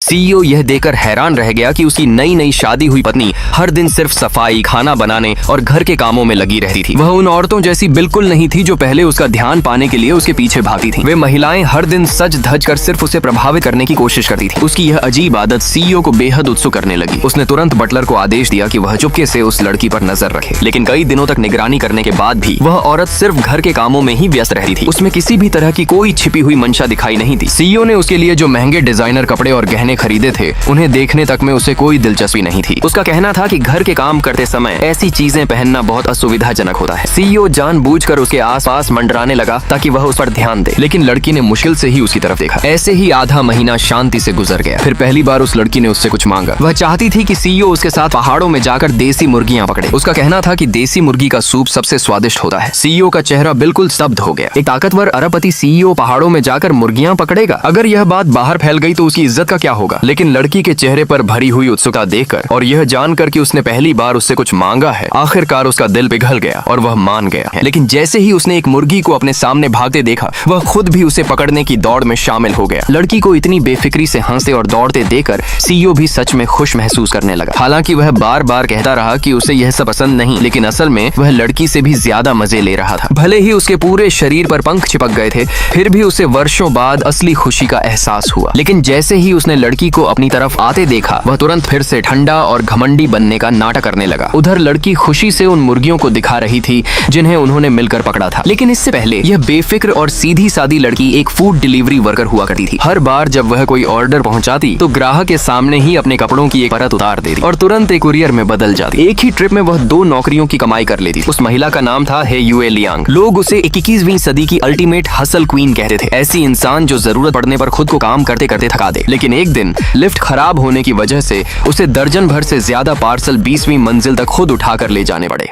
CEO यह देखकर हैरान रह गया कि उसकी नई नई शादी हुई पत्नी हर दिन सिर्फ सफाई, खाना बनाने और घर के कामों में लगी रहती थी। वह उन औरतों जैसी बिल्कुल नहीं थी जो पहले उसका ध्यान पाने के लिए उसके पीछे भागती थी। वे महिलाएं हर दिन सज धज कर सिर्फ उसे प्रभावित करने की कोशिश करती थी। उसकी यह अजीब आदत सीईओ को बेहद उत्सुक करने लगी। उसने तुरंत बटलर को आदेश दिया कि वह चुपके से उस लड़की पर नजर रखे। लेकिन कई दिनों तक निगरानी करने के बाद भी वह औरत सिर्फ घर के कामों में ही व्यस्त रहती थी। उसमें किसी भी तरह की कोई छिपी हुई मंशा दिखाई नहीं थी। सीईओ ने उसके लिए जो महंगे डिजाइनर कपड़े और गहने खरीदे थे, उन्हें देखने तक में उसे कोई दिलचस्पी नहीं थी। उसका कहना था कि घर के काम करते समय ऐसी चीजें पहनना बहुत असुविधाजनक होता है। सीईओ जानबूझकर उसके आसपास मंडराने लगा ताकि वह उस पर ध्यान दे, लेकिन लड़की ने मुश्किल से ही उसकी तरफ देखा। ऐसे ही आधा महीना शांति से गुजर गया। फिर पहली बार उस लड़की ने उससे कुछ मांगा। वह चाहती थी कि सीईओ उसके साथ पहाड़ों में जाकर देसी मुर्गियां पकड़े। उसका कहना था कि देसी मुर्गी का सूप सबसे स्वादिष्ट होता है। सीईओ का चेहरा बिल्कुल स्तब्ध हो गया। एक ताकतवर अरबपति सीईओ पहाड़ों में जाकर मुर्गियां पकड़ेगा? अगर यह बात बाहर फैल गई तो उसकी इज्जत का क्या होगा? लेकिन लड़की के चेहरे पर भरी हुई उत्सुकता देखकर और यह जानकर कि उसने पहली बार उससे कुछ मांगा है, आखिरकार उसका दिल पिघल गया और वह मान गया है। लेकिन जैसे ही उसने एक मुर्गी को अपने सामने भागते देखा, वह खुद भी उसे पकड़ने की दौड़ में शामिल हो गया। लड़की को इतनी बेफिक्री से हंसते और दौड़ते देखकर सीईओ भी सच में खुश महसूस करने लगा। हालांकि वह बार बार कहता रहा कि उसे यह सब पसंद नहीं, लेकिन असल में वह लड़की से भी ज्यादा मजे ले रहा था। भले ही उसके पूरे शरीर पर पंख चिपक गए थे, फिर भी उसे वर्षों बाद असली खुशी का एहसास हुआ। लेकिन जैसे ही उसने लड़की को अपनी तरफ आते देखा, वह तुरंत फिर से ठंडा और घमंडी बनने का नाटक करने लगा। उधर लड़की खुशी से उन मुर्गियों को दिखा रही थी जिन्हें उन्होंने मिलकर पकड़ा था। लेकिन इससे पहले यह बेफिक्र और सीधी सादी लड़की एक फूड डिलीवरी वर्कर हुआ करती थी। हर बार जब वह कोई ऑर्डर पहुंचाती तो ग्राहक के सामने ही अपने कपड़ों की एक परत उतार देती और तुरंत एक कुरियर में बदल जाती। एक ही ट्रिप में वह 2 नौकरियों की कमाई कर लेती। उस महिला का नाम था हे युए लियांग। लोग उसे 21वीं सदी की अल्टीमेट हसल क्वीन कहते थे। ऐसी इंसान जो जरूरत पड़ने पर खुद को काम करते करते थका दे। लेकिन एक दिन लिफ्ट खराब होने की वजह से उसे दर्जन भर से ज्यादा पार्सल 20वीं मंजिल तक खुद उठाकर ले जाने पड़े।